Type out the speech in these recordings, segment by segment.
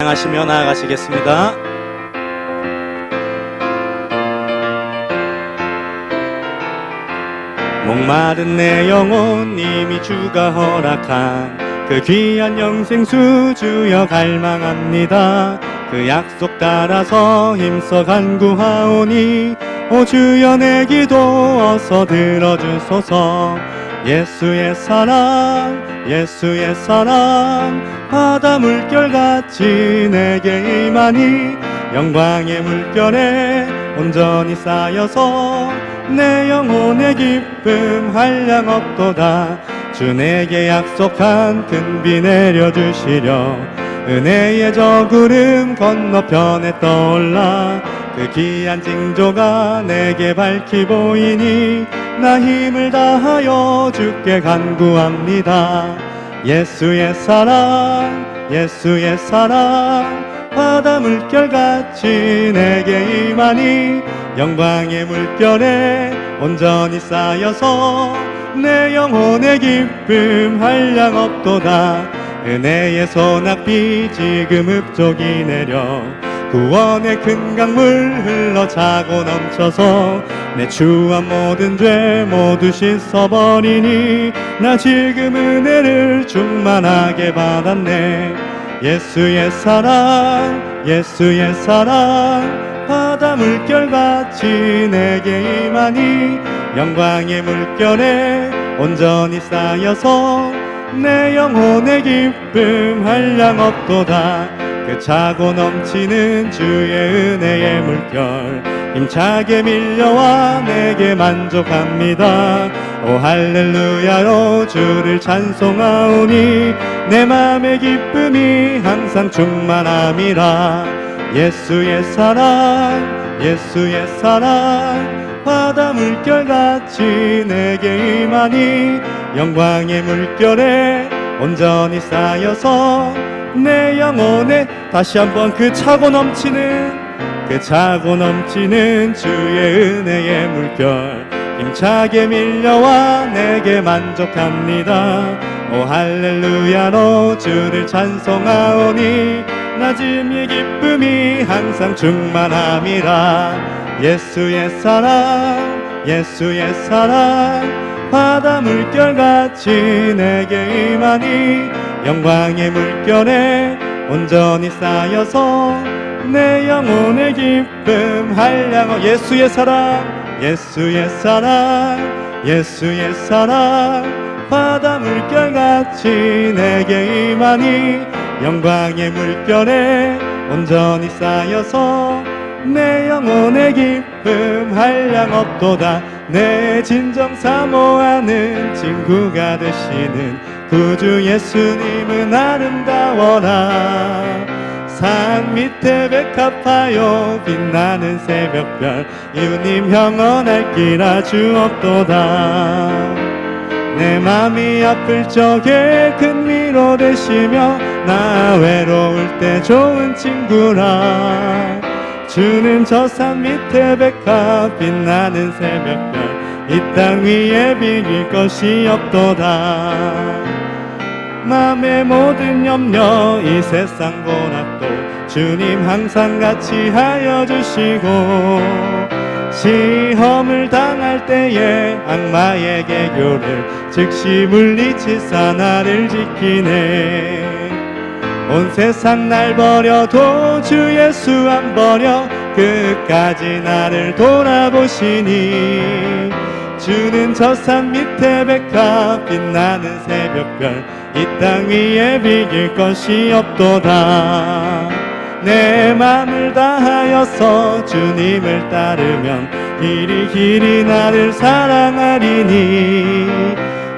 찬양하시며 나아가시겠습니다. 목마른 내 영혼 이미 주가 허락한 그 귀한 영생수 주여 갈망합니다. 그 약속 따라서 힘써 간구하오니 오 주여 내 기도 어서 들어주소서. 예수의 사랑 예수의 사랑 바다 물결같이 내게 임하니 영광의 물결에 온전히 쌓여서 내 영혼의 기쁨 한량없도다. 주 내게 약속한 큰 비 내려주시려 은혜의 저 구름 건너편에 떠올라 그 귀한 징조가 내게 밝히 보이니 나 힘을 다하여 주께 간구합니다. 예수의 사랑 예수의 사랑 바다 물결같이 내게 임하니 영광의 물결에 온전히 쌓여서 내 영혼의 기쁨 한량없도다. 은혜의 소낙비 지금 흡족이 내려 구원의 큰 강물 흘러 차고 넘쳐서 내 추한 모든 죄 모두 씻어버리니 나 지금 은혜를 충만하게 받았네. 예수의 사랑 예수의 사랑 바다 물결같이 내게 임하니 영광의 물결에 온전히 쌓여서 내 영혼의 기쁨 한량없도다. 그 차고 넘치는 주의 은혜의 물결 힘차게 밀려와 내게 만족합니다. 오 할렐루야로 주를 찬송하오니 내 맘의 기쁨이 항상 충만함이라. 예수의 사랑 예수의 사랑 바다 물결같이 내게 임하니 영광의 물결에 온전히 쌓여서 내 영혼에 다시 한번 그 차고 넘치는 주의 은혜의 물결 힘차게 밀려와 내게 만족합니다. 오 할렐루야로 주를 찬송하오니 낮음의 기쁨이 항상 충만함이라. 예수의 사랑 예수의 사랑 바다 물결같이 내게 임하니 영광의 물결에 온전히 쌓여서 내 영혼의 기쁨 한량어. 예수의 사랑 예수의 사랑 예수의 사랑 바다 물결같이 내게 임하니 영광의 물결에 온전히 쌓여서 내 영혼의 기쁨 한량없도다. 내 진정 사모하는 친구가 되시는 구주 예수님은 아름다워라. 산 밑에 백합하여 빛나는 새벽별 주님 영원할 길 주옵도다. 내 맘이 아플 적에 큰 위로 되시며 나 외로울 때 좋은 친구라. 주는 저 산 밑에 백합 빛나는 새벽별 이 땅 위에 비길 것이 없도다. 맘의 모든 염려 이 세상 고락도 주님 항상 같이 하여 주시고 시험을 당할 때에 악마의 개교를 즉시 물리치사 나를 지키네. 온 세상 날 버려도 주 예수 안 버려 끝까지 나를 돌아보시니 주는 저 산 밑에 백합 빛나는 새벽별 이 땅 위에 비길 것이 없도다. 내 맘을 다하여서 주님을 따르면 길이 나를 사랑하리니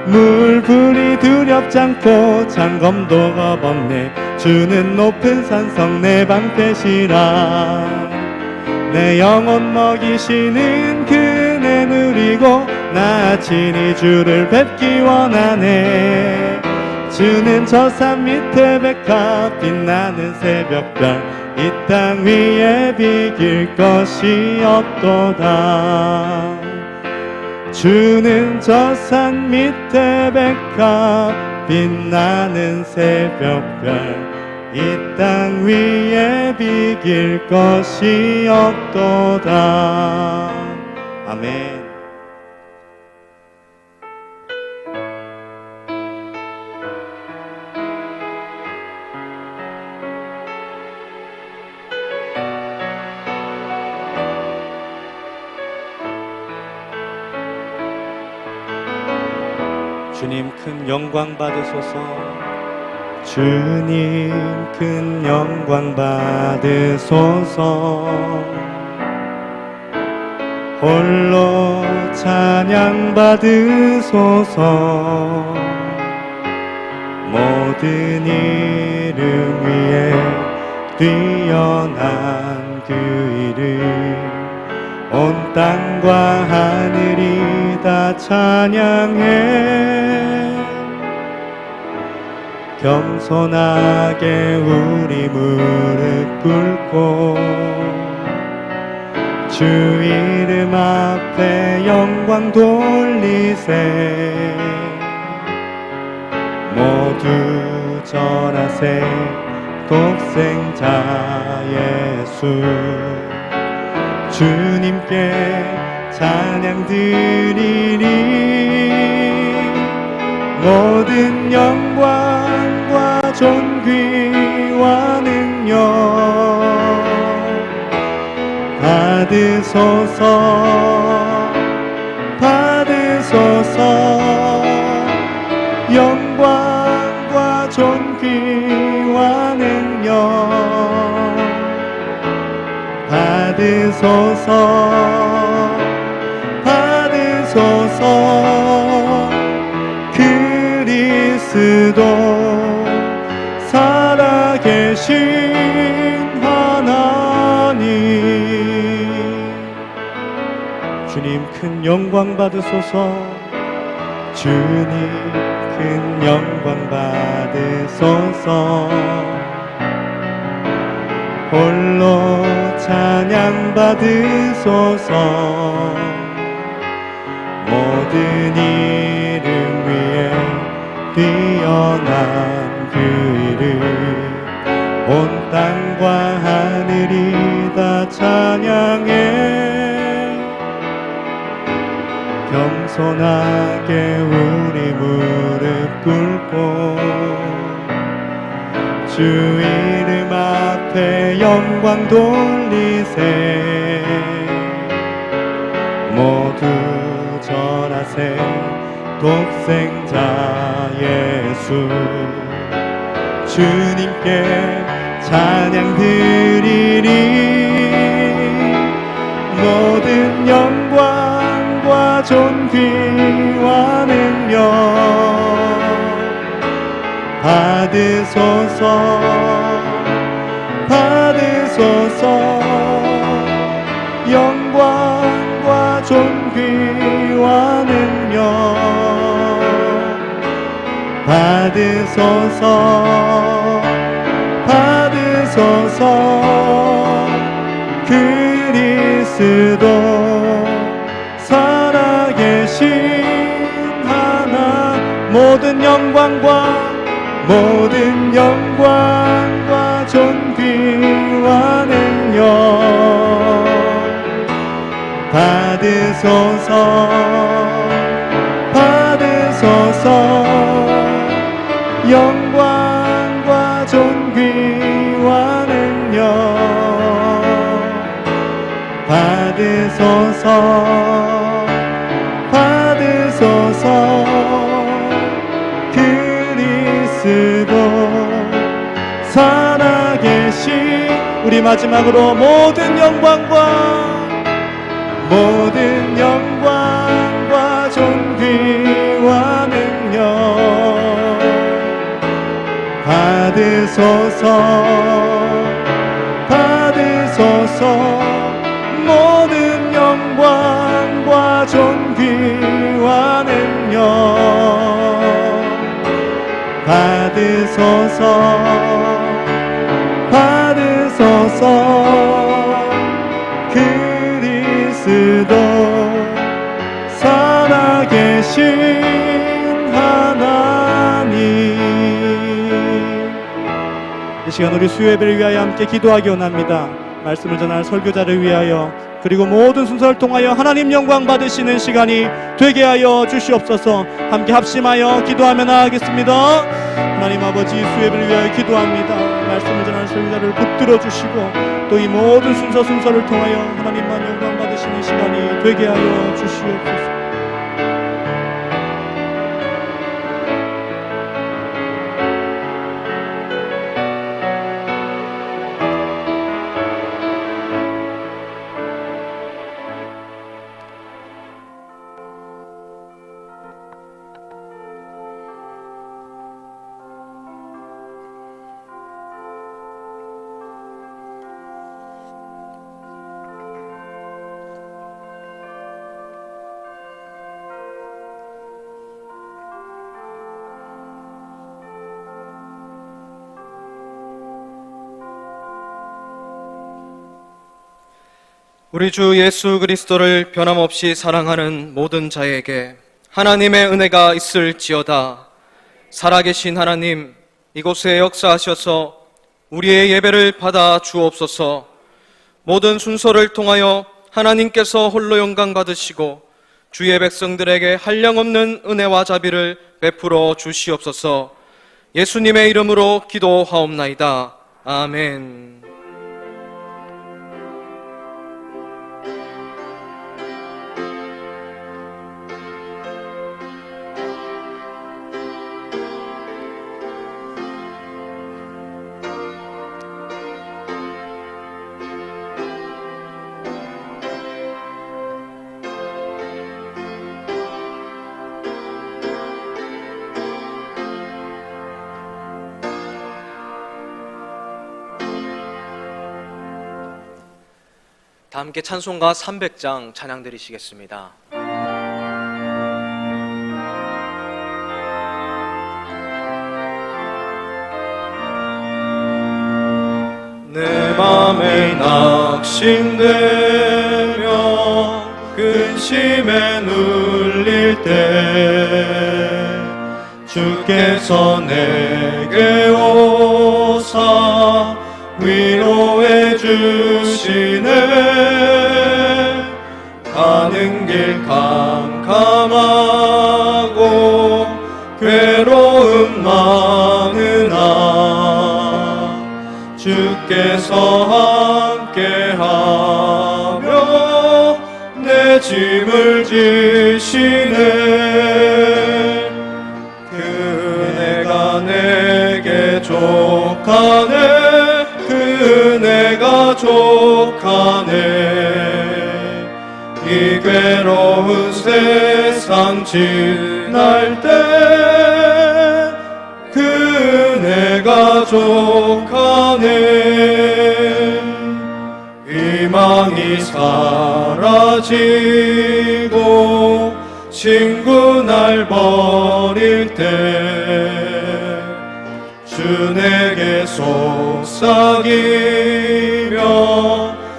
물불이 두렵지 않고 창검도 겁없네. 주는 높은 산성 내 방패시라. 내 영혼 먹이시는 그 은혜 누리고 나 친히 주를 뵙기 원하네. 주는 저 산 밑에 백합 빛나는 새벽별 이 땅 위에 비길 것이 없도다. 주는 저 산 밑에 백합 빛나는 새벽별 이 땅 위에 비길 것이 없도다. 아멘. 주님 큰 영광 받으소서. 주님 큰 영광 받으소서. 홀로 찬양 받으소서. 모든 이름 위에 뛰어난 그 이름, 온 땅과 하늘이 다 찬양해. 겸손하게 우리 무릎 꿇고 주 이름 앞에 영광 돌리세. 모두 절하세. 독생자 예수 주님께 찬양 드리리. 모든 영광과 존귀와 능력 받으소서. 받으소서. 영광과 존귀와 능력 받으소서. 받으소서. 그리스도 살아계신 하나님, 주님 큰 영광 받으소서. 주님 큰 영광 받으소서. 홀로 찬양 받으소서. 모든 이름 위에 뛰어난 그 이름, 온 땅과 하늘이 다 찬양해. 겸손하게 우리 무릎 꿇고 주 이름 앞에 영광 돌리세. 모두 절하세. 독생자 예수 주님께 찬양 드리리. 모든 영광과 존귀와 능력 받으소서. 받으소서. 영광과 존귀와 능력 받으소서. 받으소서. 그리스도 살아계신 하나, 모든 영광과 존귀와 능력 받으소서. 받으소서. 영광과 존귀와 능력 받으소서. 받으소서. 그리스도 살아계신, 우리 마지막으로 모든 영광과 존귀와 능력 받으소서. 받으소서. 모든 영광과 존귀와 능력 받으소서. 받으소서. 그리스도 살아계신 하나님. 이 시간 우리 수요예배를 위하여 함께 기도하기 원합니다. 말씀을 전할 설교자를 위하여, 그리고 모든 순서를 통하여 하나님 영광 받으시는 시간이 되게 하여 주시옵소서. 함께 합심하여 기도하며 나아가겠습니다. 하나님 아버지, 수요예배를 위하여 기도합니다. 말씀을 전하는 설교자를 붙들어 주시고 또 이 모든 순서를 통하여 하나님만 영광 받으시는 시간이 되게 하여 주시옵소서. 우리 주 예수 그리스도를 변함없이 사랑하는 모든 자에게 하나님의 은혜가 있을지어다. 살아계신 하나님, 이곳에 역사하셔서 우리의 예배를 받아 주옵소서. 모든 순서를 통하여 하나님께서 홀로 영광 받으시고 주의 백성들에게 한량없는 은혜와 자비를 베풀어 주시옵소서. 예수님의 이름으로 기도하옵나이다. 아멘. 다 함께 찬송가 300장 찬양 드리시겠습니다. 내 맘에 낙심되며 근심에 눌릴 때 주께서 내게 오사 위로해 주시네. 가는 길 캄캄하고 괴로움 많으나 주께서 함께하며 내 짐을 지시네. 그네가 내게 족하네. 그네가 족하네. 이 괴로운 세상 지날 때 그네가 족하네. 희망이 사라지고 친구 날 버릴 때 주 내게 속삭이며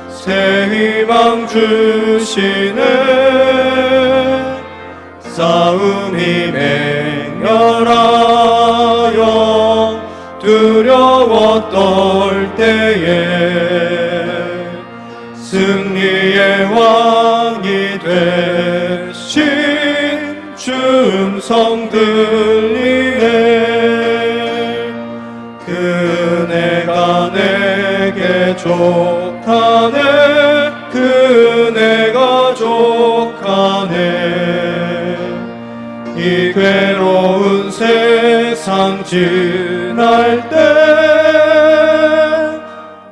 새 희망 주시네. 싸움이 맹렬하여 두려워 떨 때에 승리의 왕이 되신 주 음성 들리네. 그네가 내게 족하네. 그네가 족하네. 이 괴로운 세상 지날 때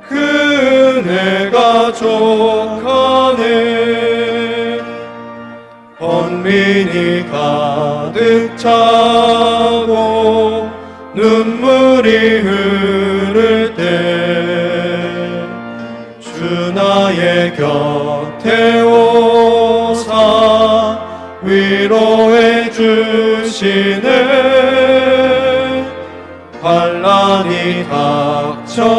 그네가 족하네. 번민이 가득 차고 눈물이 흐를 때 주 나의 곁에 오사 위로해 주시네. 환난이 닥쳐와서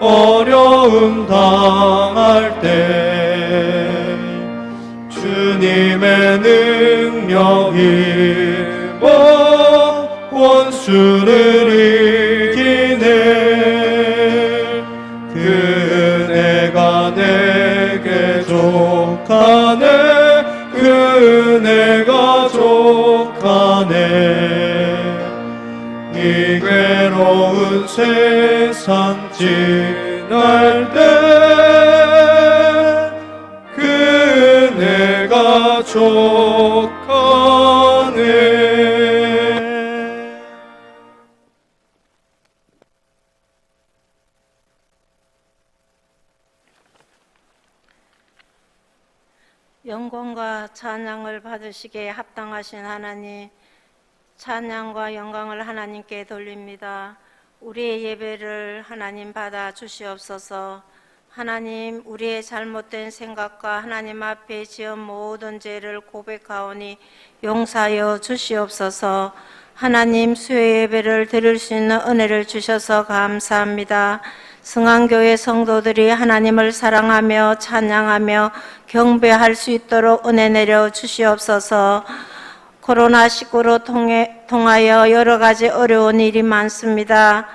어려움 당할 때 주님의 능력이 원수를 세상 지날 때 그네가 족하네. 영광과 찬양을 받으시기에 합당하신 하나님, 찬양과 영광을 하나님께 돌립니다. 우리의 예배를 하나님 받아 주시옵소서. 하나님, 우리의 잘못된 생각과 하나님 앞에 지은 모든 죄를 고백하오니 용서하여 주시옵소서. 하나님, 수요 예배를 드릴 수 있는 은혜를 주셔서 감사합니다. 승한교회 성도들이 하나님을 사랑하며 찬양하며 경배할 수 있도록 은혜 내려 주시옵소서. 코로나19로 통하여 여러 가지 어려운 일이 많습니다.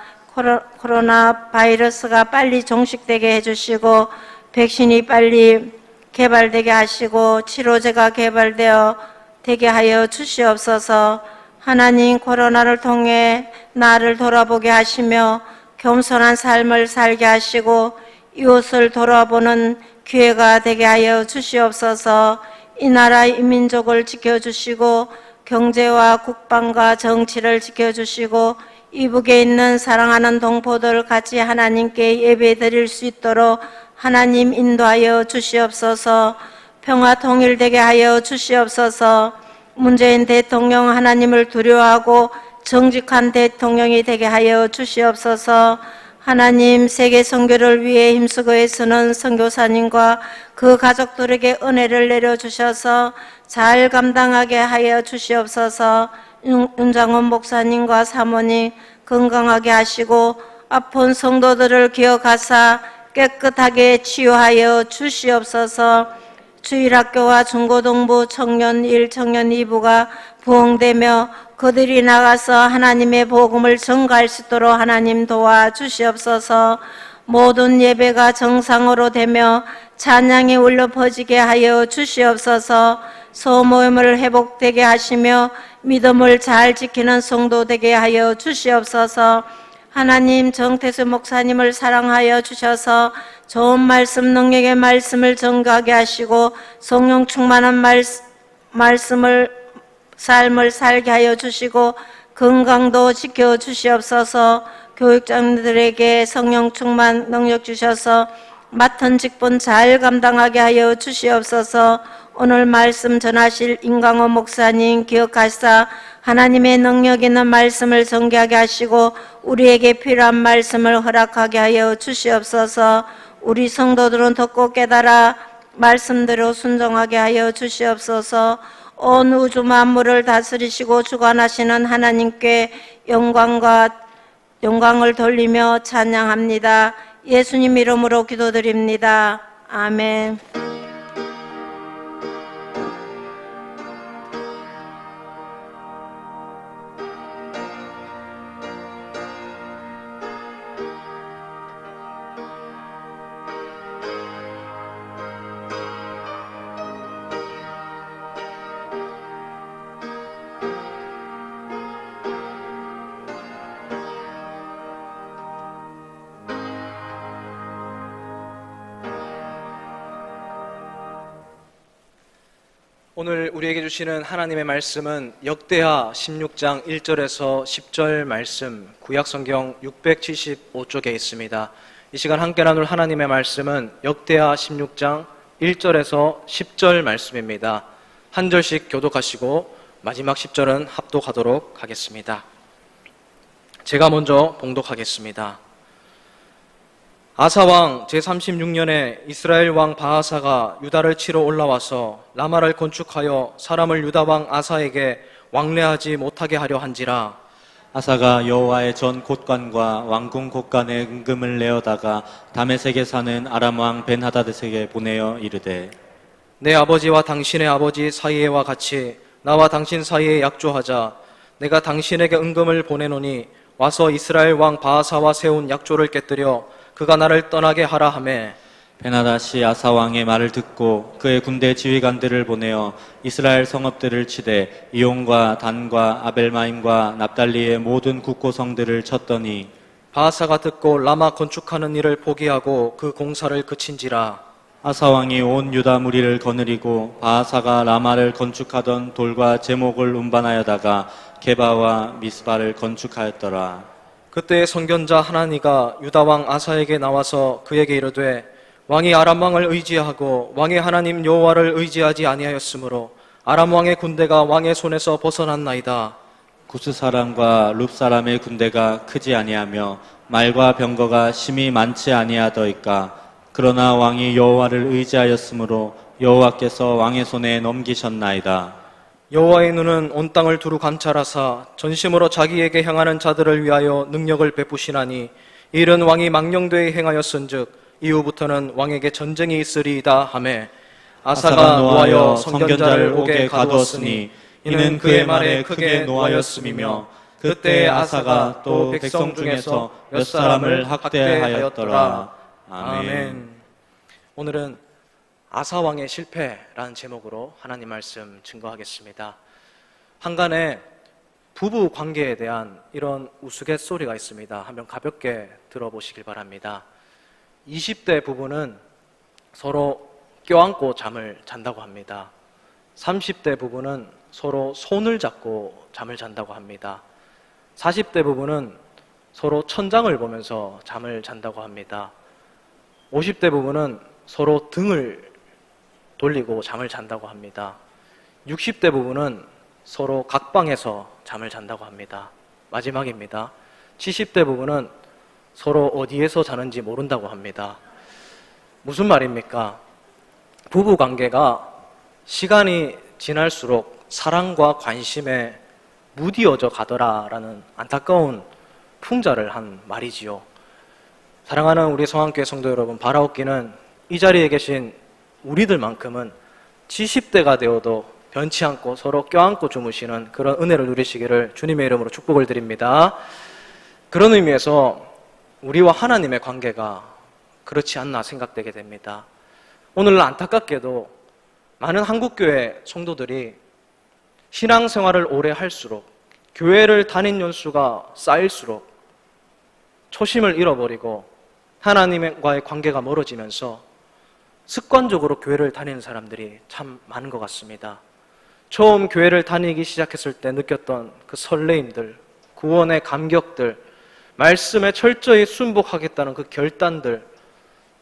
코로나 바이러스가 빨리 종식되게 해주시고 백신이 빨리 개발되게 하시고 치료제가 개발되어 되게 하여 주시옵소서. 하나님, 코로나를 통해 나를 돌아보게 하시며 겸손한 삶을 살게 하시고 이웃을 돌아보는 기회가 되게 하여 주시옵소서. 이 나라 이 민족을 지켜주시고 경제와 국방과 정치를 지켜주시고 이북에 있는 사랑하는 동포들 같이 하나님께 예배 드릴 수 있도록 하나님 인도하여 주시옵소서. 평화 통일되게 하여 주시옵소서. 문재인 대통령 하나님을 두려워하고 정직한 대통령이 되게 하여 주시옵소서. 하나님, 세계 선교를 위해 힘쓰고 애쓰는 선교사님과 그 가족들에게 은혜를 내려주셔서 잘 감당하게 하여 주시옵소서. 윤장원 목사님과 사모님 건강하게 하시고 아픈 성도들을 기억하사 깨끗하게 치유하여 주시옵소서. 주일학교와 중고등부 청년 1, 청년 2부가 부흥되며 그들이 나가서 하나님의 복음을 전가할 수 있도록 하나님 도와주시옵소서. 모든 예배가 정상으로 되며 찬양이 울려 퍼지게 하여 주시옵소서. 소모임을 회복되게 하시며 믿음을 잘 지키는 성도 되게 하여 주시옵소서. 하나님, 정태수 목사님을 사랑하여 주셔서 좋은 말씀, 능력의 말씀을 전가하게 하시고 성령 충만한 삶을 살게 하여 주시고 건강도 지켜 주시옵소서. 교육자들에게 성령 충만 능력 주셔서 맡은 직분 잘 감당하게 하여 주시옵소서. 오늘 말씀 전하실 임강호 목사님 기억하사 하나님의 능력 있는 말씀을 전개하게 하시고 우리에게 필요한 말씀을 허락하게 하여 주시옵소서. 우리 성도들은 듣고 깨달아 말씀대로 순종하게 하여 주시옵소서. 온 우주 만물을 다스리시고 주관하시는 하나님께 영광을 돌리며 찬양합니다. 예수님 이름으로 기도드립니다. 아멘. 오늘 우리에게 주시는 하나님의 말씀은 역대하 16장 1절에서 10절 말씀, 구약성경 675쪽에 있습니다. 이 시간 함께 나눌 하나님의 말씀은 역대하 16장 1절에서 10절 말씀입니다. 한 절씩 교독하시고 마지막 10절은 합독하도록 하겠습니다. 제가 먼저 봉독하겠습니다. 아사왕 제36년에 이스라엘 왕 바하사가 유다를 치러 올라와서 라마를 건축하여 사람을 유다왕 아사에게 왕래하지 못하게 하려 한지라. 아사가 여호와의 전 곳간과 왕궁 곳간에 은금을 내어다가 다메섹에 사는 아람 왕 벤하다드에게 보내어 이르되, 내 아버지와 당신의 아버지 사이에와 같이 나와 당신 사이에 약조하자. 내가 당신에게 은금을 보내노니 와서 이스라엘 왕 바하사와 세운 약조를 깨뜨려 그가 나를 떠나게 하라 하매, 베나다시 아사 왕의 말을 듣고 그의 군대 지휘관들을 보내어 이스라엘 성읍들을 치되 이온과 단과 아벨마임과 납달리의 모든 국고성들을 쳤더니, 바하사가 듣고 라마 건축하는 일을 포기하고 그 공사를 그친지라. 아사 왕이 온 유다 무리를 거느리고 바하사가 라마를 건축하던 돌과 제목을 운반하여다가 게바와 미스바를 건축하였더라. 그때 선견자 하나니가 유다 왕 아사에게 나와서 그에게 이르되 왕이 아람 왕을 의지하고 왕의 하나님 여호와를 의지하지 아니하였으므로 아람 왕의 군대가 왕의 손에서 벗어났나이다. 구스 사람과 룹 사람의 군대가 크지 아니하며 말과 병거가 심히 많지 아니하더이까. 그러나 왕이 여호와를 의지하였으므로 여호와께서 왕의 손에 넘기셨나이다. 여호와의 눈은 온 땅을 두루 관찰하사 전심으로 자기에게 향하는 자들을 위하여 능력을 베푸시나니 이 일은 왕이 망령되이 행하였은즉 이후부터는 왕에게 전쟁이 있으리이다 하매 아사가 노하여 선견자를 옥에 가두었으니 이는 그의 말에 크게 노하였음이며 그때 아사가 또 백성 중에서 몇 사람을 학대하였더라. 아멘. 오늘은 아사 왕의 실패라는 제목으로 하나님 말씀 증거하겠습니다. 한간에 부부 관계에 대한 이런 우스갯소리가 있습니다. 한번 가볍게 들어보시길 바랍니다. 20대 부부는 서로 껴안고 잠을 잔다고 합니다. 30대 부부는 서로 손을 잡고 잠을 잔다고 합니다. 40대 부부는 서로 천장을 보면서 잠을 잔다고 합니다. 50대 부부는 서로 등을 돌리고 잠을 잔다고 합니다. 60대 부부는 서로 각방에서 잠을 잔다고 합니다. 마지막입니다. 70대 부부는 서로 어디에서 자는지 모른다고 합니다. 무슨 말입니까? 부부 관계가 시간이 지날수록 사랑과 관심에 무디어져 가더라라는 안타까운 풍자를 한 말이지요. 사랑하는 우리 성안교회 성도 여러분, 바라옵기는 이 자리에 계신 우리들만큼은 70대가 되어도 변치 않고 서로 껴안고 주무시는 그런 은혜를 누리시기를 주님의 이름으로 축복을 드립니다. 그런 의미에서 우리와 하나님의 관계가 그렇지 않나 생각되게 됩니다. 오늘 안타깝게도 많은 한국교회 성도들이 신앙생활을 오래 할수록, 교회를 다닌 연수가 쌓일수록 초심을 잃어버리고 하나님과의 관계가 멀어지면서 습관적으로 교회를 다니는 사람들이 참 많은 것 같습니다. 처음 교회를 다니기 시작했을 때 느꼈던 그 설레임들, 구원의 감격들, 말씀에 철저히 순복하겠다는 그 결단들,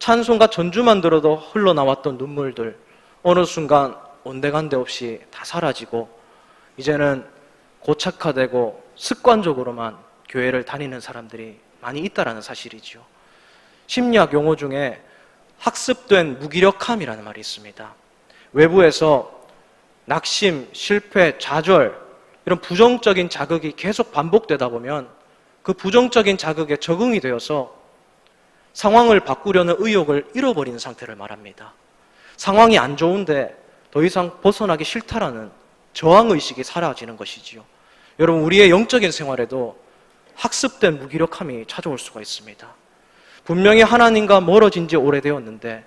찬송과 전주만 들어도 흘러나왔던 눈물들, 어느 순간 온데간데 없이 다 사라지고 이제는 고착화되고 습관적으로만 교회를 다니는 사람들이 많이 있다는 사실이죠. 심리학 용어 중에 학습된 무기력함이라는 말이 있습니다. 외부에서 낙심, 실패, 좌절 이런 부정적인 자극이 계속 반복되다 보면 그 부정적인 자극에 적응이 되어서 상황을 바꾸려는 의욕을 잃어버리는 상태를 말합니다. 상황이 안 좋은데 더 이상 벗어나기 싫다라는 저항의식이 사라지는 것이지요. 여러분, 우리의 영적인 생활에도 학습된 무기력함이 찾아올 수가 있습니다. 분명히 하나님과 멀어진 지 오래되었는데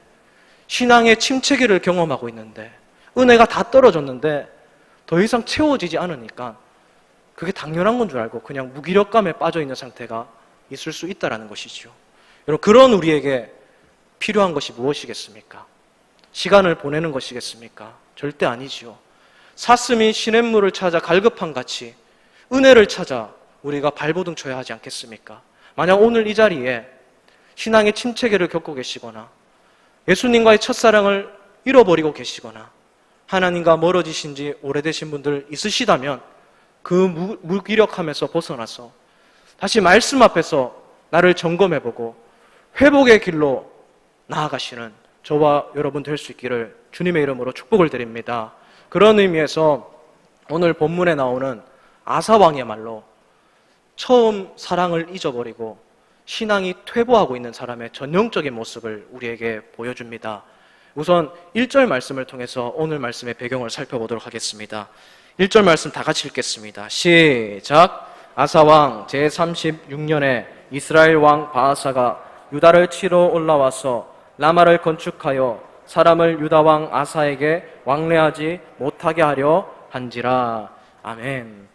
신앙의 침체기를 경험하고 있는데 은혜가 다 떨어졌는데 더 이상 채워지지 않으니까 그게 당연한 건 줄 알고 그냥 무기력감에 빠져있는 상태가 있을 수 있다는 것이죠. 여러분, 그런 우리에게 필요한 것이 무엇이겠습니까? 시간을 보내는 것이겠습니까? 절대 아니지요. 사슴이 시냇물을 찾아 갈급한 같이 은혜를 찾아 우리가 발버둥 쳐야 하지 않겠습니까? 만약 오늘 이 자리에 신앙의 침체기를 겪고 계시거나 예수님과의 첫사랑을 잃어버리고 계시거나 하나님과 멀어지신 지 오래되신 분들 있으시다면 그 무기력함에서 벗어나서 다시 말씀 앞에서 나를 점검해보고 회복의 길로 나아가시는 저와 여러분 될 수 있기를 주님의 이름으로 축복을 드립니다. 그런 의미에서 오늘 본문에 나오는 아사왕의 말로 처음 사랑을 잊어버리고 신앙이 퇴보하고 있는 사람의 전형적인 모습을 우리에게 보여줍니다. 우선 1절 말씀을 통해서 오늘 말씀의 배경을 살펴보도록 하겠습니다. 1절 말씀 다 같이 읽겠습니다. 시작. 아사왕 제36년에 이스라엘 왕 바하사가 유다를 치러 올라와서 라마를 건축하여 사람을 유다 왕 아사에게 왕래하지 못하게 하려 한지라. 아멘.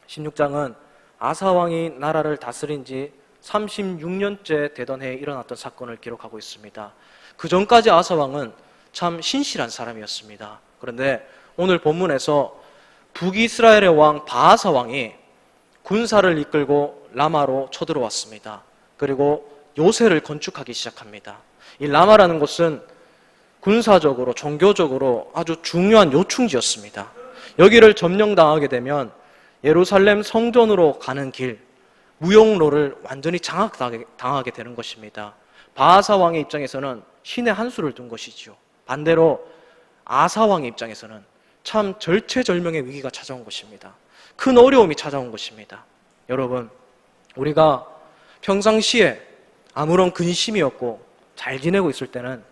16장은 아사 왕이 나라를 다스린 지 36년째 되던 해에 일어났던 사건을 기록하고 있습니다. 그 전까지 아사 왕은 참 신실한 사람이었습니다. 그런데 오늘 본문에서 북이스라엘의 왕 바아사 왕이 군사를 이끌고 라마로 쳐들어왔습니다. 그리고 요새를 건축하기 시작합니다. 이 라마라는 곳은 군사적으로 종교적으로 아주 중요한 요충지였습니다. 여기를 점령당하게 되면 예루살렘 성전으로 가는 길, 무용로를 완전히 장악당하게 되는 것입니다. 바아사 왕의 입장에서는 신의 한 수를 둔 것이지요. 반대로 아사 왕의 입장에서는 참 절체절명의 위기가 찾아온 것입니다. 큰 어려움이 찾아온 것입니다. 여러분, 우리가 평상시에 아무런 근심이 없고 잘 지내고 있을 때는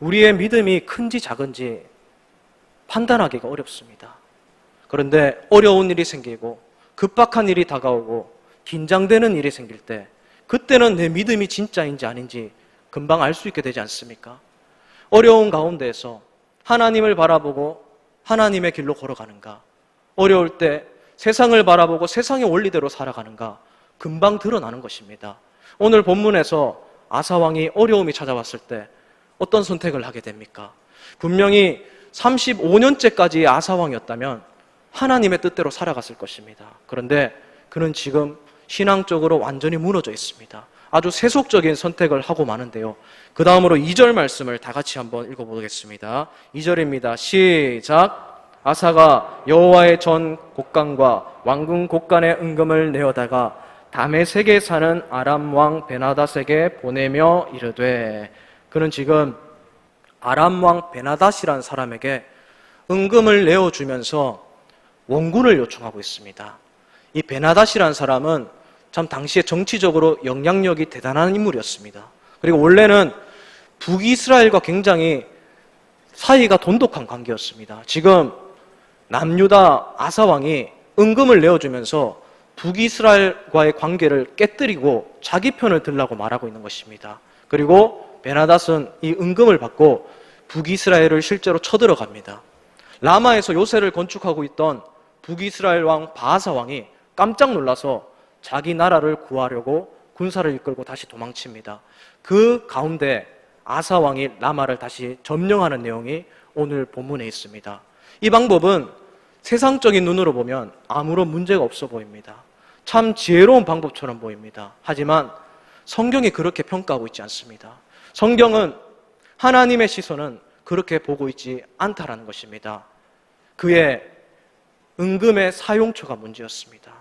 우리의 믿음이 큰지 작은지 판단하기가 어렵습니다. 그런데 어려운 일이 생기고 급박한 일이 다가오고 긴장되는 일이 생길 때 그때는 내 믿음이 진짜인지 아닌지 금방 알 수 있게 되지 않습니까? 어려운 가운데에서 하나님을 바라보고 하나님의 길로 걸어가는가, 어려울 때 세상을 바라보고 세상의 원리대로 살아가는가 금방 드러나는 것입니다. 오늘 본문에서 아사왕이 어려움이 찾아왔을 때 어떤 선택을 하게 됩니까? 분명히 35년째까지 아사왕이었다면 하나님의 뜻대로 살아갔을 것입니다. 그런데 그는 지금 신앙적으로 완전히 무너져 있습니다. 아주 세속적인 선택을 하고 마는데요. 그 다음으로 2절 말씀을 다 같이 한번 읽어보겠습니다. 2절입니다. 시작. 아사가 여호와의 전 곡간과 왕궁 곡간의 은금을 내어다가 다메섹에 사는 아람 왕 베나닷에게 보내며 이르되, 그는 지금 아람 왕 베나닷이라는 사람에게 은금을 내어주면서 원군을 요청하고 있습니다. 이 베나닷이라는 사람은 참 당시에 정치적으로 영향력이 대단한 인물이었습니다. 그리고 원래는 북이스라엘과 굉장히 사이가 돈독한 관계였습니다. 지금 남유다 아사왕이 은금을 내어주면서 북이스라엘과의 관계를 깨뜨리고 자기 편을 들라고 말하고 있는 것입니다. 그리고 베나닷은 이 은금을 받고 북이스라엘을 실제로 쳐들어갑니다. 라마에서 요새를 건축하고 있던 북이스라엘 왕 바아사 왕이 깜짝 놀라서 자기 나라를 구하려고 군사를 이끌고 다시 도망칩니다. 그 가운데 아사 왕이 라마를 다시 점령하는 내용이 오늘 본문에 있습니다. 이 방법은 세상적인 눈으로 보면 아무런 문제가 없어 보입니다. 참 지혜로운 방법처럼 보입니다. 하지만 성경이 그렇게 평가하고 있지 않습니다. 성경은 하나님의 시선은 그렇게 보고 있지 않다라는 것입니다. 그의 은금의 사용처가 문제였습니다.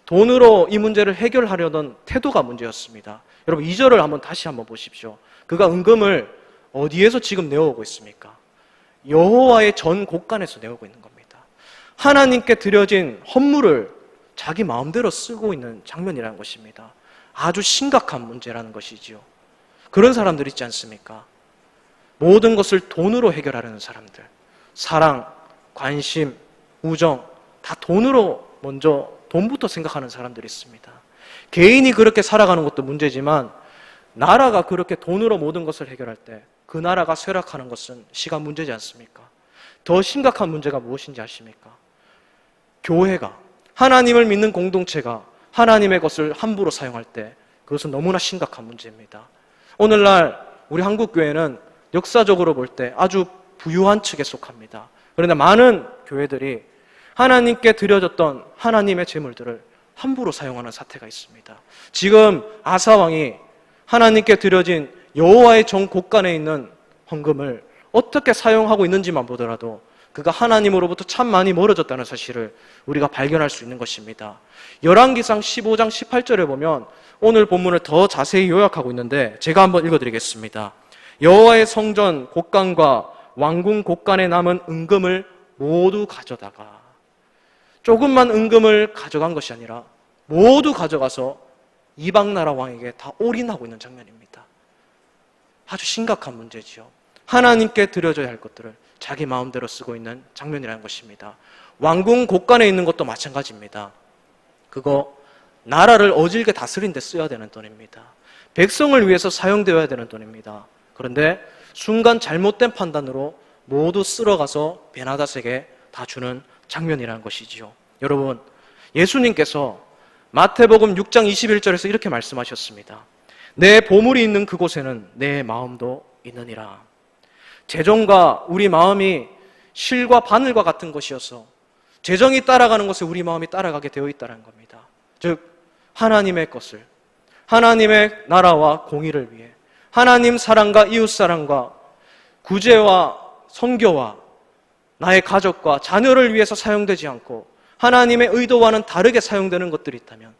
돈으로 이 문제를 해결하려던 태도가 문제였습니다. 여러분 2절을 다시 한번 보십시오. 그가 은금을 어디에서 지금 내어오고 있습니까? 여호와의 전 곡간에서 내어오고 있는 겁니다. 하나님께 드려진 헌물을 자기 마음대로 쓰고 있는 장면이라는 것입니다. 아주 심각한 문제라는 것이지요. 그런 사람들 있지 않습니까? 모든 것을 돈으로 해결하려는 사람들, 사랑, 관심, 우정 다 돈으로 먼저 돈부터 생각하는 사람들이 있습니다. 개인이 그렇게 살아가는 것도 문제지만 나라가 그렇게 돈으로 모든 것을 해결할 때 그 나라가 쇠락하는 것은 시간 문제지 않습니까? 더 심각한 문제가 무엇인지 아십니까? 교회가, 하나님을 믿는 공동체가 하나님의 것을 함부로 사용할 때 그것은 너무나 심각한 문제입니다. 오늘날 우리 한국교회는 역사적으로 볼 때 아주 부유한 측에 속합니다. 그런데 많은 교회들이 하나님께 드려졌던 하나님의 재물들을 함부로 사용하는 사태가 있습니다. 지금 아사왕이 하나님께 드려진 여호와의 정 곡간에 있는 헌금을 어떻게 사용하고 있는지만 보더라도 그가 하나님으로부터 참 많이 멀어졌다는 사실을 우리가 발견할 수 있는 것입니다. 열왕기상 15장 18절에 보면 오늘 본문을 더 자세히 요약하고 있는데 제가 한번 읽어드리겠습니다. 여호와의 성전 곡간과 왕궁 곡간에 남은 은금을 모두 가져다가, 조금만 은금을 가져간 것이 아니라 모두 가져가서 이방나라 왕에게 다 올인하고 있는 장면입니다. 아주 심각한 문제지요. 하나님께 드려져야 할 것들을 자기 마음대로 쓰고 있는 장면이라는 것입니다. 왕궁 곡간에 있는 것도 마찬가지입니다. 그거 나라를 어질게 다스린 데 써야 되는 돈입니다. 백성을 위해서 사용되어야 되는 돈입니다. 그런데 순간 잘못된 판단으로 모두 쓸어가서 베나닷에게 다 주는 장면이라는 것이지요. 여러분, 예수님께서 마태복음 6장 21절에서 이렇게 말씀하셨습니다. 내 보물이 있는 그곳에는 내 마음도 있느니라. 재정과 우리 마음이 실과 바늘과 같은 것이어서 재정이 따라가는 곳에 우리 마음이 따라가게 되어 있다는 겁니다. 즉 하나님의 것을, 하나님의 나라와 공의를 위해, 하나님 사랑과 이웃 사랑과 구제와 선교와 나의 가족과 자녀를 위해서 사용되지 않고 하나님의 의도와는 다르게 사용되는 것들이 있다면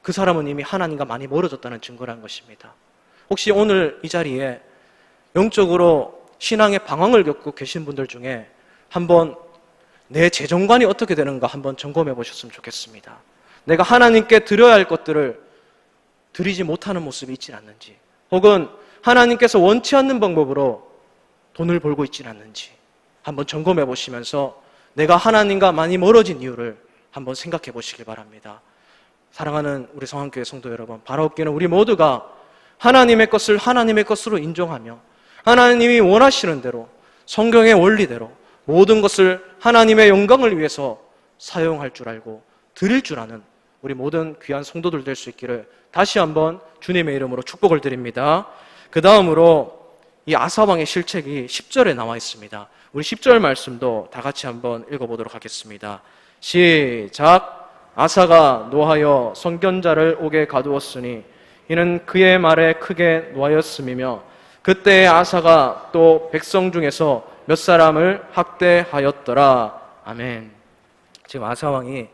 그 사람은 이미 하나님과 많이 멀어졌다는 증거라는 것입니다. 혹시 오늘 이 자리에 영적으로 신앙의 방황을 겪고 계신 분들 중에 한번 내 재정관이 어떻게 되는가 한번 점검해 보셨으면 좋겠습니다. 내가 하나님께 드려야 할 것들을 드리지 못하는 모습이 있지 않는지, 혹은 하나님께서 원치 않는 방법으로 돈을 벌고 있지 않는지 한번 점검해 보시면서 내가 하나님과 많이 멀어진 이유를 한번 생각해 보시길 바랍니다. 사랑하는 우리 성안교회 성도 여러분, 바라옵기는 우리 모두가 하나님의 것을 하나님의 것으로 인정하며 하나님이 원하시는 대로 성경의 원리대로 모든 것을 하나님의 영광을 위해서 사용할 줄 알고 드릴 줄 아는 우리 모든 귀한 성도들 될 수 있기를 다시 한번 주님의 이름으로 축복을 드립니다. 그 다음으로 이 아사왕의 실책이 10절에 나와 있습니다. 우리 10절 말씀도 다 같이 한번 읽어보도록 하겠습니다. 시작. 아사가 노하여 선견자를 옥에 가두었으니 이는 그의 말에 크게 노하였음이며 그때 아사가 또 백성 중에서 몇 사람을 학대하였더라. 아멘. 지금 아사왕이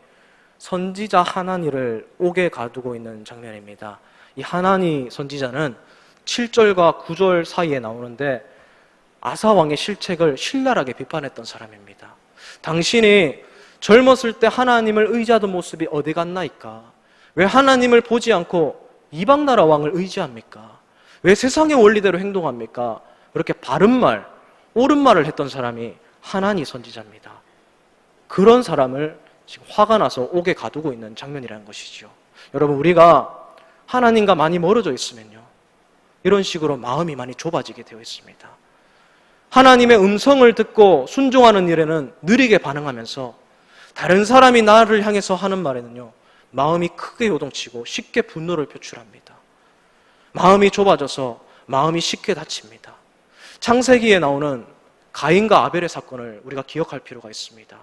선지자 하나니를 옥에 가두고 있는 장면입니다. 이 하나니 선지자는 7절과 9절 사이에 나오는데 아사왕의 실책을 신랄하게 비판했던 사람입니다. 당신이 젊었을 때 하나님을 의지하던 모습이 어디 갔나이까? 왜 하나님을 보지 않고 이방 나라 왕을 의지합니까? 왜 세상의 원리대로 행동합니까? 그렇게 바른 말, 옳은 말을 했던 사람이 하나니 선지자입니다. 그런 사람을 지금 화가 나서 옥에 가두고 있는 장면이라는 것이죠. 여러분, 우리가 하나님과 많이 멀어져 있으면요, 이런 식으로 마음이 많이 좁아지게 되어 있습니다. 하나님의 음성을 듣고 순종하는 일에는 느리게 반응하면서 다른 사람이 나를 향해서 하는 말에는요, 마음이 크게 요동치고 쉽게 분노를 표출합니다. 마음이 좁아져서 마음이 쉽게 다칩니다. 창세기에 나오는 가인과 아벨의 사건을 우리가 기억할 필요가 있습니다.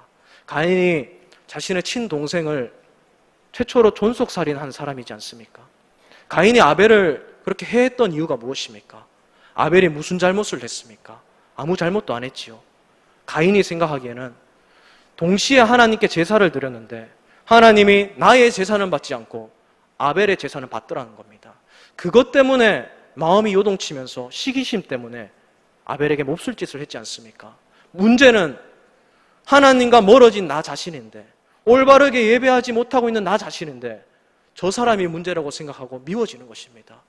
가인이 자신의 친동생을 최초로 존속살인한 사람이지 않습니까? 가인이 아벨을 그렇게 해했던 이유가 무엇입니까? 아벨이 무슨 잘못을 했습니까? 아무 잘못도 안 했지요. 가인이 생각하기에는 동시에 하나님께 제사를 드렸는데 하나님이 나의 제사는 받지 않고 아벨의 제사는 받더라는 겁니다. 그것 때문에 마음이 요동치면서 시기심 때문에 아벨에게 몹쓸 짓을 했지 않습니까? 문제는 하나님과 멀어진 나 자신인데, 올바르게 예배하지 못하고 있는 나 자신인데 저 사람이 문제라고 생각하고 미워지는 것입니다.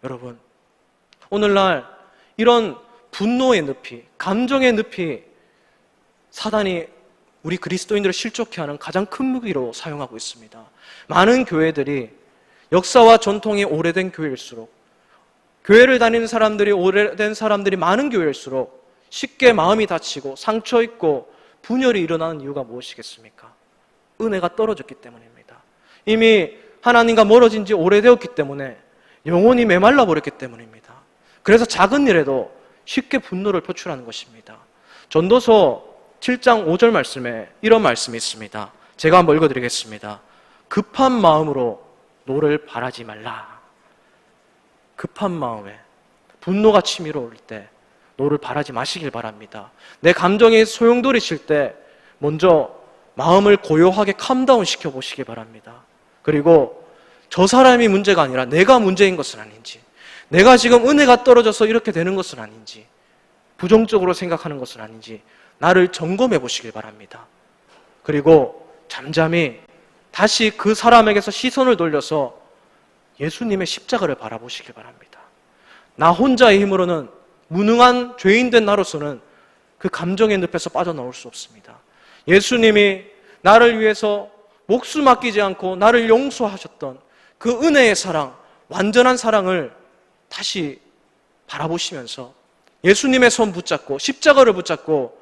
여러분, 오늘날 이런 분노의 늪이, 감정의 늪이 사단이 우리 그리스도인들을 실족해 하는 가장 큰 무기로 사용하고 있습니다. 많은 교회들이 역사와 전통이 오래된 교회일수록, 교회를 다니는 사람들이 오래된 사람들이 많은 교회일수록 쉽게 마음이 다치고 상처 있고 분열이 일어나는 이유가 무엇이겠습니까? 은혜가 떨어졌기 때문입니다. 이미 하나님과 멀어진 지 오래되었기 때문에 영혼이 메말라 버렸기 때문입니다. 그래서 작은 일에도 쉽게 분노를 표출하는 것입니다. 전도서 7장 5절 말씀에 이런 말씀이 있습니다. 제가 한번 읽어드리겠습니다. 급한 마음으로 노를 바라지 말라. 급한 마음에 분노가 치밀어 올 때 노를 바라지 마시길 바랍니다. 내 감정이 소용돌이칠 때 먼저 마음을 고요하게 캄다운 시켜보시기 바랍니다. 그리고 저 사람이 문제가 아니라 내가 문제인 것은 아닌지, 내가 지금 은혜가 떨어져서 이렇게 되는 것은 아닌지, 부정적으로 생각하는 것은 아닌지 나를 점검해 보시길 바랍니다. 그리고 잠잠히 다시 그 사람에게서 시선을 돌려서 예수님의 십자가를 바라보시길 바랍니다. 나 혼자의 힘으로는, 무능한 죄인된 나로서는 그 감정의 늪에서 빠져나올 수 없습니다. 예수님이 나를 위해서 목숨 아끼지 않고 나를 용서하셨던 그 은혜의 사랑, 완전한 사랑을 다시 바라보시면서 예수님의 손 붙잡고 십자가를 붙잡고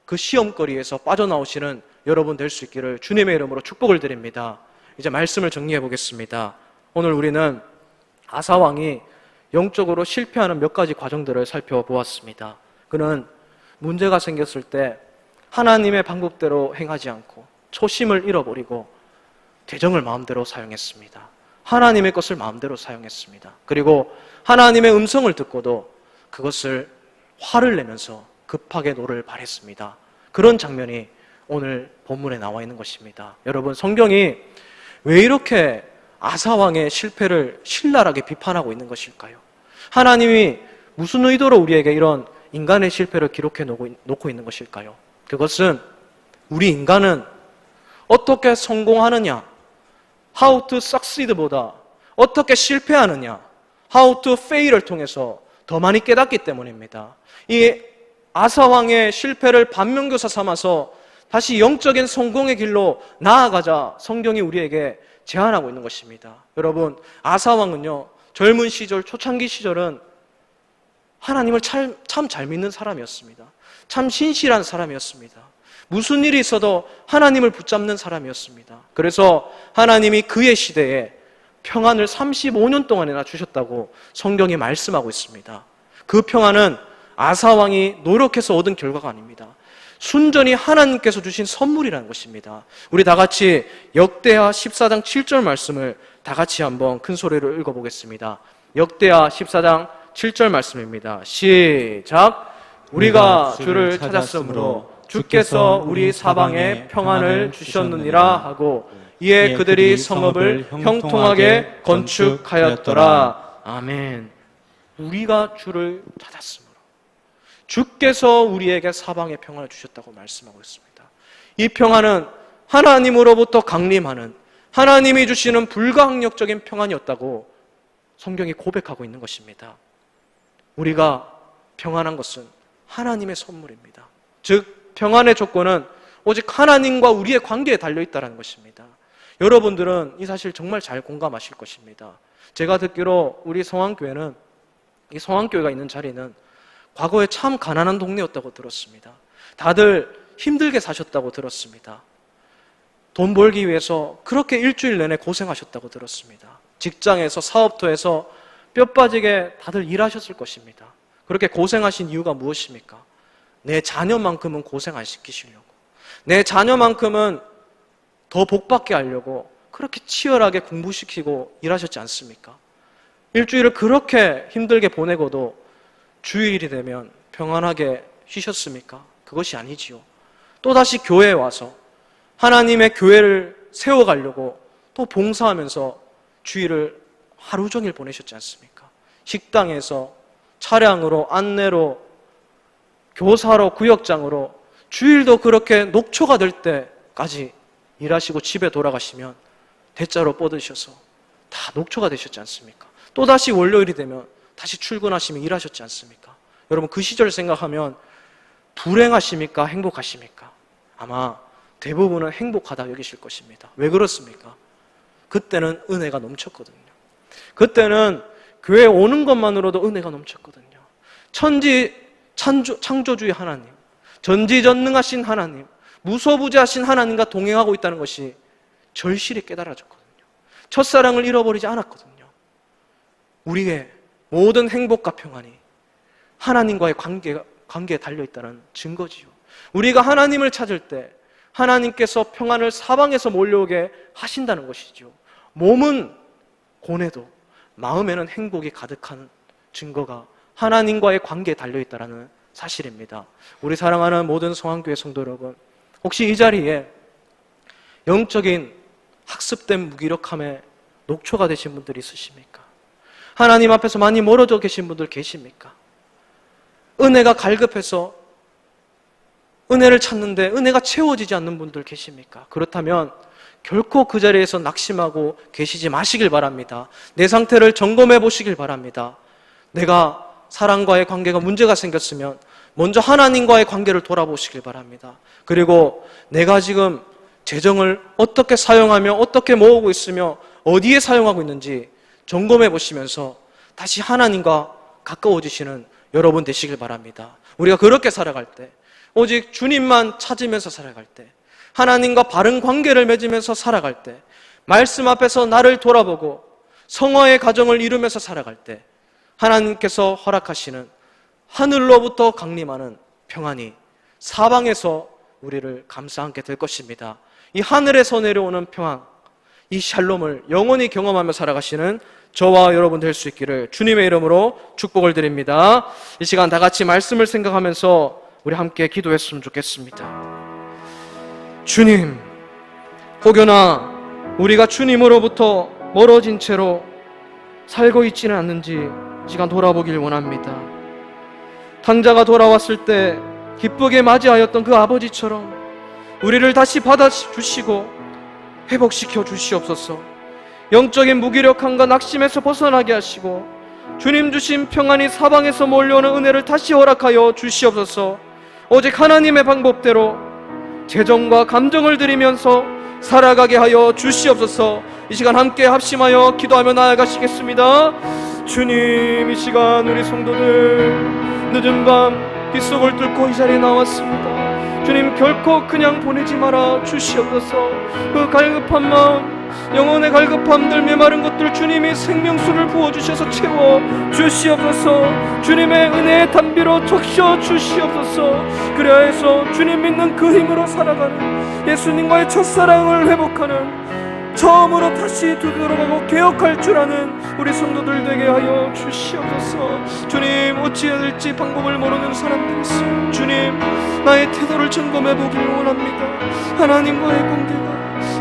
그 시험거리에서 빠져나오시는 여러분 될 수 있기를 주님의 이름으로 축복을 드립니다. 이제 말씀을 정리해 보겠습니다. 오늘 우리는 아사 왕이 영적으로 실패하는 몇 가지 과정들을 살펴보았습니다. 그는 문제가 생겼을 때 하나님의 방법대로 행하지 않고 초심을 잃어버리고 재정을 마음대로 사용했습니다. 하나님의 것을 마음대로 사용했습니다. 그리고 하나님의 음성을 듣고도 그것을 화를 내면서 급하게 노를 발했습니다. 그런 장면이 오늘 본문에 나와 있는 것입니다. 여러분, 성경이 왜 이렇게 아사왕의 실패를 신랄하게 비판하고 있는 것일까요? 하나님이 무슨 의도로 우리에게 이런 인간의 실패를 기록해 놓고 있는 것일까요? 그것은 우리 인간은 어떻게 성공하느냐, how to succeed보다 어떻게 실패하느냐, how to fail을 통해서 더 많이 깨닫기 때문입니다. 이 아사왕의 실패를 반면교사 삼아서 다시 영적인 성공의 길로 나아가자 성경이 우리에게 제안하고 있는 것입니다. 여러분, 아사왕은요, 젊은 시절, 초창기 시절은 하나님을 참 잘 믿는 사람이었습니다. 참 신실한 사람이었습니다. 무슨 일이 있어도 하나님을 붙잡는 사람이었습니다. 그래서 하나님이 그의 시대에 평안을 35년 동안이나 주셨다고 성경이 말씀하고 있습니다. 그 평안은 아사왕이 노력해서 얻은 결과가 아닙니다. 순전히 하나님께서 주신 선물이라는 것입니다. 우리 다 같이 역대하 14장 7절 말씀을 다 같이 한번 큰 소리로 읽어보겠습니다. 역대하 14장 7절 말씀입니다. 시작. 우리가 주를 찾았으므로 주께서 우리 사방에 평안을 주셨느니라 하고 이에 그들이 성읍을 형통하게 건축하였더라. 아멘. 우리가 주를 찾았으므로 주께서 우리에게 사방에 평안을 주셨다고 말씀하고 있습니다. 이 평안은 하나님으로부터 강림하는 하나님이 주시는 불가항력적인 평안이었다고 성경이 고백하고 있는 것입니다. 우리가 평안한 것은 하나님의 선물입니다. 즉 평안의 조건은 오직 하나님과 우리의 관계에 달려있다는 것입니다. 여러분들은 이 사실 정말 잘 공감하실 것입니다. 제가 듣기로 우리 성황교회는, 이 성황교회가 있는 자리는 과거에 참 가난한 동네였다고 들었습니다. 다들 힘들게 사셨다고 들었습니다. 돈 벌기 위해서 그렇게 일주일 내내 고생하셨다고 들었습니다. 직장에서, 사업터에서 뼈 빠지게 다들 일하셨을 것입니다. 그렇게 고생하신 이유가 무엇입니까? 내 자녀만큼은 고생 안 시키시려고, 내 자녀만큼은 더 복받게 하려고 그렇게 치열하게 공부시키고 일하셨지 않습니까? 일주일을 그렇게 힘들게 보내고도 주일이 되면 평안하게 쉬셨습니까? 그것이 아니지요. 또다시 교회에 와서 하나님의 교회를 세워가려고 또 봉사하면서 주일을 하루 종일 보내셨지 않습니까? 식당에서, 차량으로, 안내로, 교사로, 구역장으로 주일도 그렇게 녹초가 될 때까지 일하시고 집에 돌아가시면 대자로 뻗으셔서 다 녹초가 되셨지 않습니까? 또다시 월요일이 되면 다시 출근하시면 일하셨지 않습니까? 여러분, 그 시절 생각하면 불행하십니까? 행복하십니까? 아마 대부분은 행복하다 여기실 것입니다. 왜 그렇습니까? 그때는 은혜가 넘쳤거든요. 그때는 교회에 오는 것만으로도 은혜가 넘쳤거든요. 창조주의 하나님, 전지전능하신 하나님, 무소부재하신 하나님과 동행하고 있다는 것이 절실히 깨달아졌거든요. 첫사랑을 잃어버리지 않았거든요. 우리의 모든 행복과 평안이 하나님과의 관계에 달려있다는 증거지요. 우리가 하나님을 찾을 때 하나님께서 평안을 사방에서 몰려오게 하신다는 것이죠. 몸은 고뇌도 마음에는 행복이 가득한 증거가 하나님과의 관계에 달려있다는 사실입니다. 우리 사랑하는 모든 성황교회 성도 여러분, 혹시 이 자리에 영적인 학습된 무기력함에 녹초가 되신 분들이 있으십니까? 하나님 앞에서 많이 멀어져 계신 분들 계십니까? 은혜가 갈급해서 은혜를 찾는데 은혜가 채워지지 않는 분들 계십니까? 그렇다면 결코 그 자리에서 낙심하고 계시지 마시길 바랍니다. 내 상태를 점검해 보시길 바랍니다. 내가 사랑과의 관계가 문제가 생겼으면 먼저 하나님과의 관계를 돌아보시길 바랍니다. 그리고 내가 지금 재정을 어떻게 사용하며 어떻게 모으고 있으며 어디에 사용하고 있는지 점검해 보시면서 다시 하나님과 가까워지시는 여러분 되시길 바랍니다. 우리가 그렇게 살아갈 때, 오직 주님만 찾으면서 살아갈 때, 하나님과 바른 관계를 맺으면서 살아갈 때, 말씀 앞에서 나를 돌아보고 성화의 가정을 이루면서 살아갈 때 하나님께서 허락하시는 하늘로부터 강림하는 평안이 사방에서 우리를 감싸 안게 될 것입니다. 이 하늘에서 내려오는 평안, 이 샬롬을 영원히 경험하며 살아가시는 저와 여러분 될 수 있기를 주님의 이름으로 축복을 드립니다. 이 시간 다 같이 말씀을 생각하면서 우리 함께 기도했으면 좋겠습니다. 주님, 혹여나 우리가 주님으로부터 멀어진 채로 살고 있지는 않는지 이 시간 돌아보길 원합니다. 탕자가 돌아왔을 때 기쁘게 맞이하였던 그 아버지처럼 우리를 다시 받아주시고 회복시켜 주시옵소서. 영적인 무기력함과 낙심에서 벗어나게 하시고 주님 주신 평안이 사방에서 몰려오는 은혜를 다시 허락하여 주시옵소서. 오직 하나님의 방법대로 재정과 감정을 드리면서 살아가게 하여 주시옵소서. 이 시간 함께 합심하여 기도하며 나아가시겠습니다. 주님, 이 시간 우리 성도들 늦은 밤 빗속을 뚫고 이 자리에 나왔습니다. 주님, 결코 그냥 보내지 마라 주시옵소서. 그 갈급한 마음, 영혼의 갈급함들, 메마른 것들 주님이 생명수를 부어주셔서 채워 주시옵소서. 주님의 은혜의 담비로 적셔 주시옵소서. 그리하여서 주님 믿는 그 힘으로 살아가는 예수님과의 첫사랑을 회복하는, 처음으로 다시 되돌아가고 개혁할 줄 아는 우리 성도들 되게 하여 주시옵소서. 주님, 어찌해야 될지 방법을 모르는 사람들이 있어요. 주님, 나의 태도를 점검해 보길 원합니다. 하나님과의 관계가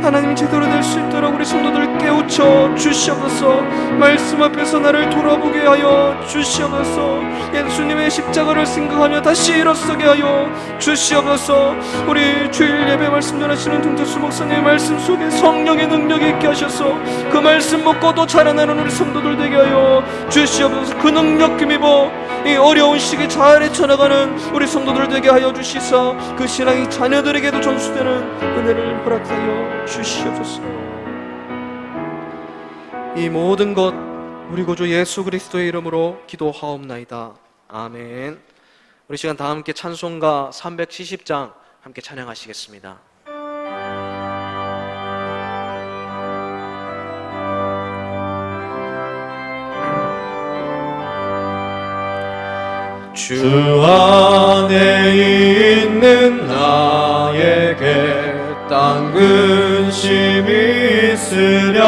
하나님이 제대로 될 수 있도록 우리 성도들 깨우쳐 주시옵소서. 말씀 앞에서 나를 돌아보게 하여 주시옵소서. 예수님의 십자가를 생각하며 다시 일어서게 하여 주시옵소서. 우리 주일 예배 말씀 전하시는 동태수 목사님의 말씀 속에 성령의 능력이 있게 하셔서 그 말씀 먹고도 자라나는 우리 성도들 되게 하여 주시옵소서. 그 능력 힘입어 이 어려운 시기 잘 헤쳐나가는 우리 성도들 되게 하여 주시사 그 신앙이 자녀들에게도 전수되는 은혜를 허락하여 주시옵소서. 이 모든 것 우리 구주 예수 그리스도의 이름으로 기도하옵나이다. 아멘. 우리 시간 다 함께 찬송가 370장 함께 찬양하시겠습니다. 주 안에 있는 나에게 딴 근심이 있으랴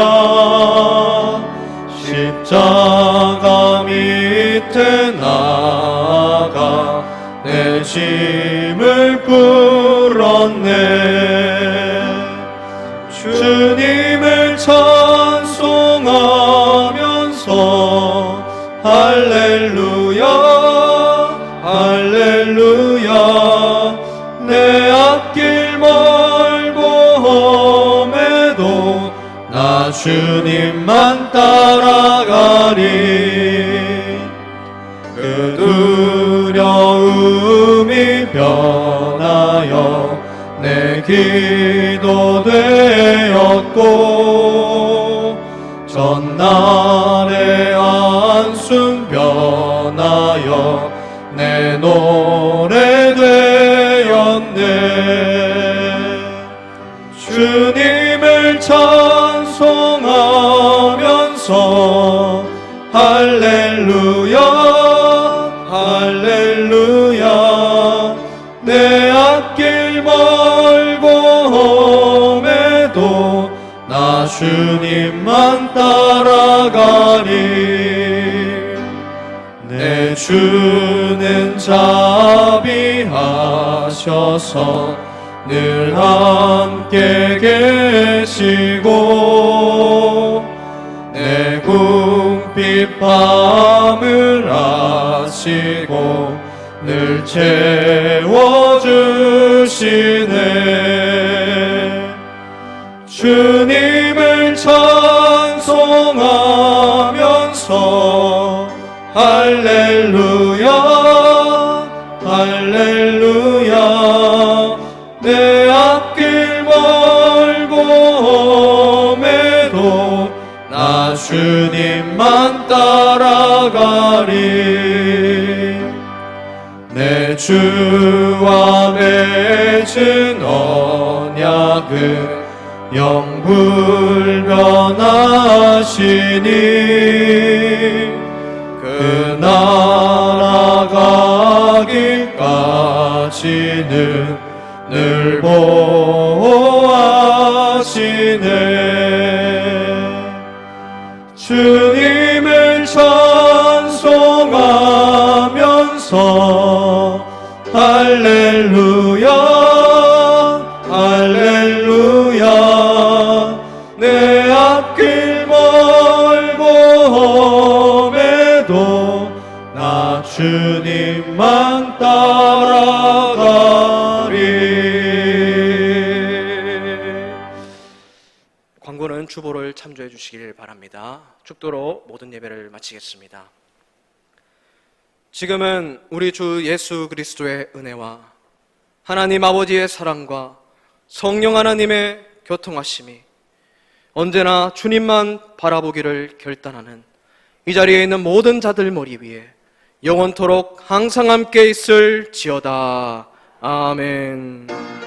십자가 밑에 나아가 내 짐을 풀었네. 주님을 찬송하면서 할렐루야 할렐루야. 내 앞길 멀고 험해도 나 주님만 따라가리. 그 두려움이 변하여 내 기도 되었고 전날의 안숨 변하여 내 노래 되었네. 주님을 찬송하면서 할렐루야 할렐루야. 내 앞길 멀고 험해도 나 주님만 따라가리. 내 주는 자비하셔서 늘 함께 계시고 내 궁핍 밤을 아시고 늘 채워주시네. 주님을 찬송하면서 할렐루야 할렐루야. 내 앞길 멀고 험해도 나 주님만 따라가리. 내 주와 맺은 언약은 영불변하시니 그 나라 가기까지는 늘 보호하시네. 주님을 찬송하면서 할렐루야 할렐루야 내 앞길 멀고 험해도 나 주님만 따라가리. 광고는 주보를 참조해 주시길 바랍니다. 축도로 모든 예배를 마치겠습니다. 지금은 우리 주 예수 그리스도의 은혜와 하나님 아버지의 사랑과 성령 하나님의 교통하심이 언제나 주님만 바라보기를 결단하는 이 자리에 있는 모든 자들 머리 위에 영원토록 항상 함께 있을지어다. 아멘.